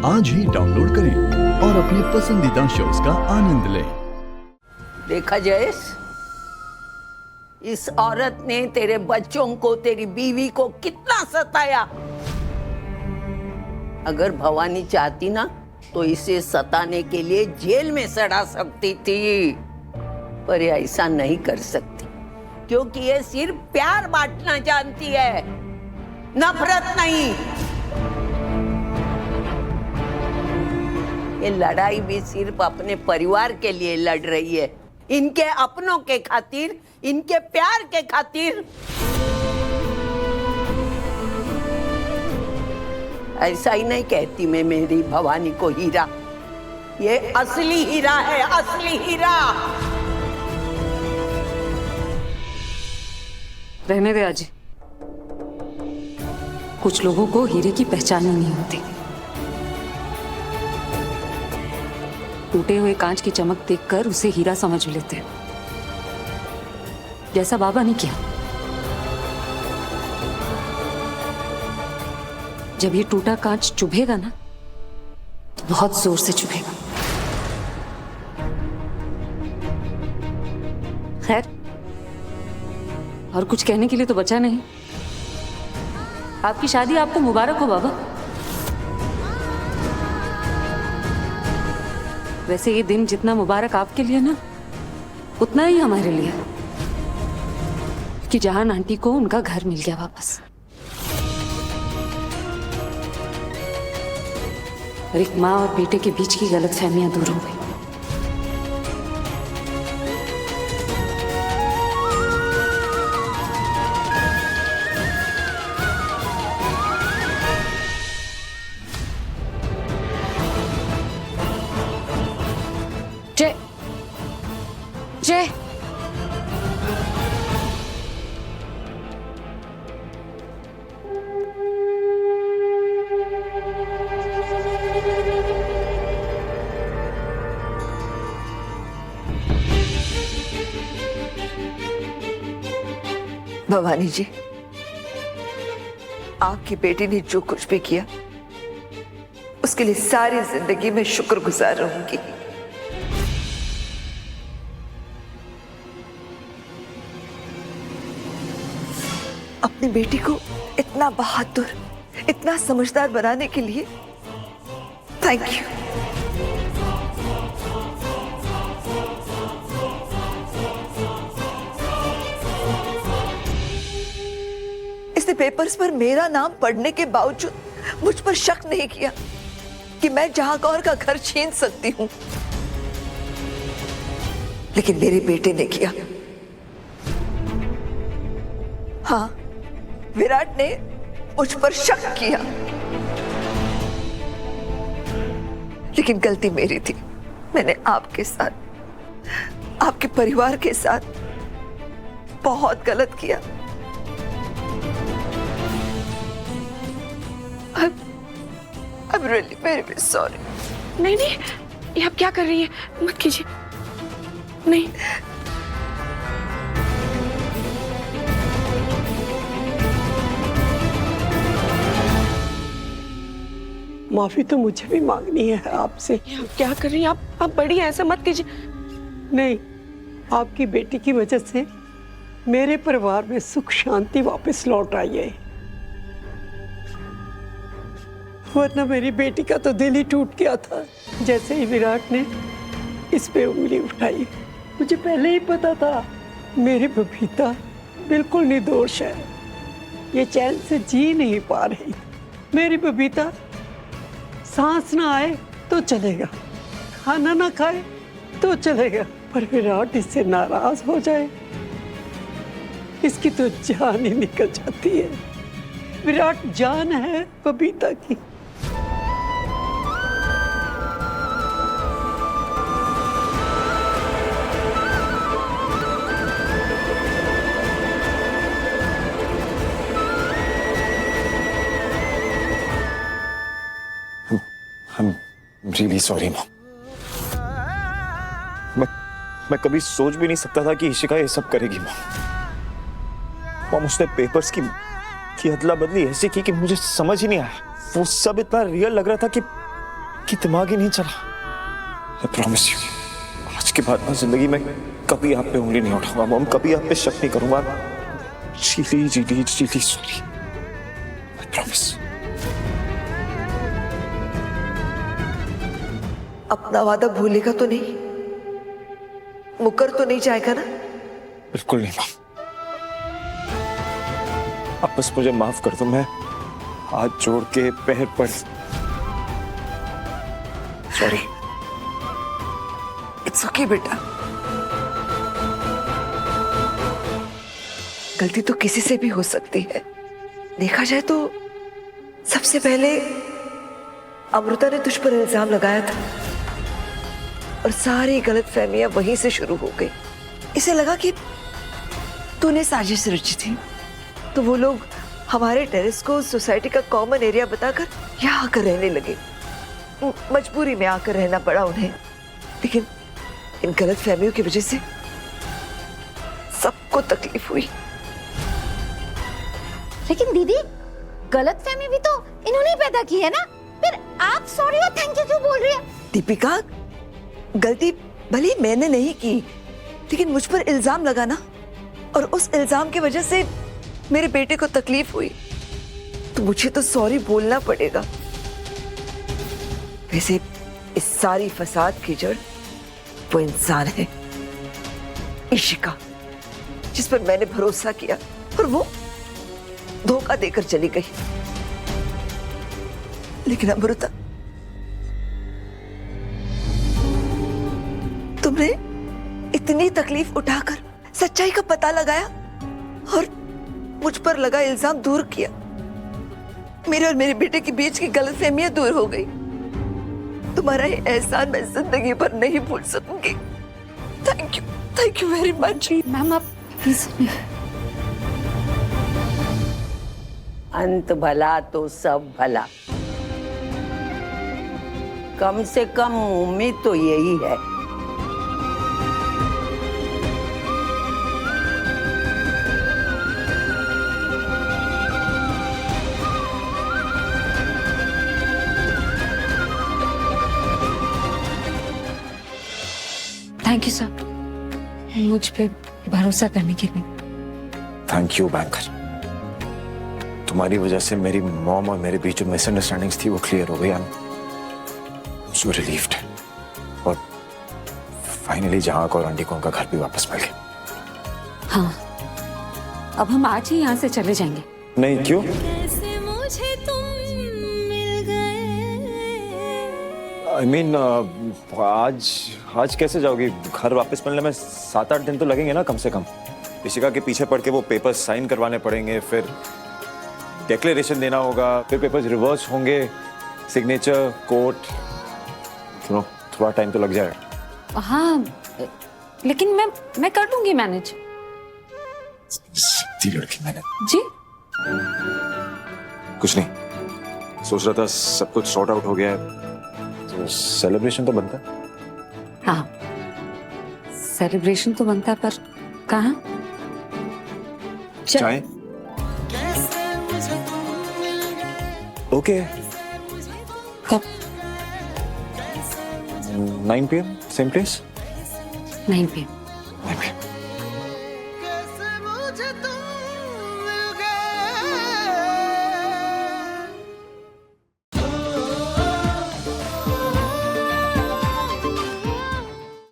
आज ही डाउनलोड करें और अपने पसंदीदा शोज का आनंद लें। देखा जयेश, इस औरत ने तेरे बच्चों को, तेरी बीवी को कितना सताया। अगर भवानी चाहती ना तो इसे सताने के लिए जेल में सड़ा सकती थी, पर ये ऐसा नहीं कर सकती क्योंकि ये सिर्फ प्यार बांटना जानती है, नफरत नहीं। ये लड़ाई भी सिर्फ अपने परिवार के लिए लड़ रही है, इनके अपनों के खातिर, इनके प्यार के खातिर। ऐसा ही नहीं कहती मैं मेरी भवानी को हीरा, ये असली हीरा है, असली हीरा। रहने दे आजी, कुछ लोगों को हीरे की पहचान ही नहीं होती। टूटे हुए कांच की चमक देखकर उसे हीरा समझ लेते हैं, जैसा बाबा ने किया। जब ये टूटा कांच चुभेगा ना तो बहुत जोर से चुभेगा। खैर, और कुछ कहने के लिए तो बचा नहीं। आपकी शादी आपको मुबारक हो बाबा। वैसे ये दिन जितना मुबारक आपके लिए ना, उतना ही हमारे लिए, कि जहान आंटी को उनका घर मिल गया वापस। और एक माँ और बेटे के बीच की गलतफहमियां दूर हो गई। जय जय भवानी जी, आपकी बेटी ने जो कुछ भी किया उसके लिए सारी जिंदगी में शुक्रगुजार रहूंगी। अपनी बेटी को इतना बहादुर, इतना समझदार बनाने के लिए थैंक यू। इसने पेपर्स पर मेरा नाम पढ़ने के बावजूद मुझ पर शक नहीं किया कि मैं जहां कौर का घर छीन सकती हूं, लेकिन मेरे बेटे ने किया। हाँ, विराट ने मुझ पर शक किया, लेकिन गलती मेरी थी। मैंने आपके साथ, आपके परिवार के साथ बहुत गलत किया। I'm really very, very sorry. नहीं नहीं, ये आप क्या कर रही हैं? मत कीजिए। नहीं, माफी तो मुझे भी मांगनी है आपसे। ये आप क्या कर रही हैं? आप बड़ी हैं, ऐसा मत कीजिए। नहीं, आपकी बेटी की वजह से मेरे परिवार में सुख शांति वापस लौट आई है, वरना मेरी बेटी का तो दिल ही टूट गया था जैसे ही विराट ने इस पे उंगली उठाई। मुझे पहले ही पता था मेरी बबीता बिल्कुल निर्दोष है, ये चैन से जी नहीं पा रही। मेरी बबीता सांस ना आए तो चलेगा, खाना ना खाए तो चलेगा, पर विराट इससे नाराज हो जाए, इसकी तो जान ही निकल जाती है। विराट जान है बबीता की। I'm really sorry, Mom. मैं कभी सोच भी नहीं सकता था कि इशिका ये सब करेगी। मॉम, उसने पेपर्स की अदला बदली ऐसी की कि मुझे समझ ही नहीं आया। वो सब इतना रियल लग रहा था कि कि दिमाग ही नहीं चला। I promise you, आज के बाद ना जिंदगी में कभी आप पे उंगली नहीं उठाऊंगा मॉम, कभी आप पे शक नहीं करूंगा। really sorry. I promise। अपना वादा भूलेगा तो नहीं, मुकर तो नहीं जाएगा ना? बिल्कुल नहीं मॉम, आप बस मुझे माफ कर दो। मैं हाथ जोड़ के पैर पर सॉरी। इट्स ओके बेटा, गलती तो किसी से भी हो सकती है। देखा जाए तो सबसे पहले अमृता ने तुझ पर इल्जाम लगाया था और सारी गलतफहमियां वहीं से शुरू हो गई। इसे लगा कि तूने साजिश रची थी, तो वो लोग हमारे टेरेस को सोसाइटी का कॉमन एरिया बताकर यहाँ आकर रहने लगे। मजबूरी में आकर रहना पड़ा उन्हें, लेकिन इन गलतफहमियों की वजह से सबको तकलीफ हुई। लेकिन दीदी, गलतफहमी भी तो इन्होंने ही पैदा की है ना, फिर आप सॉरी और थैंक यू क्यों बोल रही है? दीपिका, गलती भले मैंने नहीं की, लेकिन मुझ पर इल्जाम लगा ना, और उस इल्जाम की वजह से मेरे बेटे को तकलीफ हुई, तो मुझे तो सॉरी बोलना पड़ेगा। वैसे इस सारी फसाद की जड़ वो इंसान है, इशिका, जिस पर मैंने भरोसा किया और वो धोखा देकर चली गई। लेकिन अमृता, तुमने इतनी तकलीफ उठाकर सच्चाई का पता लगाया और मुझ पर लगा इल्जाम दूर किया। मेरे और मेरे बेटे के बीच की गलतफहमियां दूर हो गई। तुम्हारा ये एहसान मैं जिंदगी भर नहीं भूल सकूंगी। Thank you very much. Ma'am आप प्लीज। अंत भला तो सब भला, कम से कम उम्मीद तो यही है। थैंक यू सर, मुझ पे भरोसा करने के लिए। थैंक यू बैंकर, तुम्हारी वजह से मेरी मॉम और मेरे बीच जो मिसअंडरस्टैंडिंग्स थी वो क्लियर हो गई। I am so relieved. और फाइनली जहां को और आंटी को उनका घर भी वापस मिल गया। हाँ, अब हम आज ही यहाँ से चले जाएंगे। नहीं, क्यों? आई मीन आज कैसे जाओगी? घर वापस मिलने में 7-8 दिन तो लगेंगे ना कम से कम। इशिका के पीछे पड़ के वो पेपर्स साइन करवाने पड़ेंगे, फिर डिक्लेरेशन देना होगा, फिर पेपर्स रिवर्स होंगे, सिग्नेचर, कोर्ट, थोड़ा टाइम तो लग जाएगा। हाँ, लेकिन मैं कर लूंगी मैनेज। सीधी लड़की मैंने। जी कुछ नहीं, सोच रहा था सब कुछ सॉर्ट आउट हो गया है तो सेलिब्रेशन तो बनता है। हाँ, सेलिब्रेशन तो बनता है, पर कहाँ? चाय? ओके। कब? 9 PM, सेम प्लेस। 9 PM।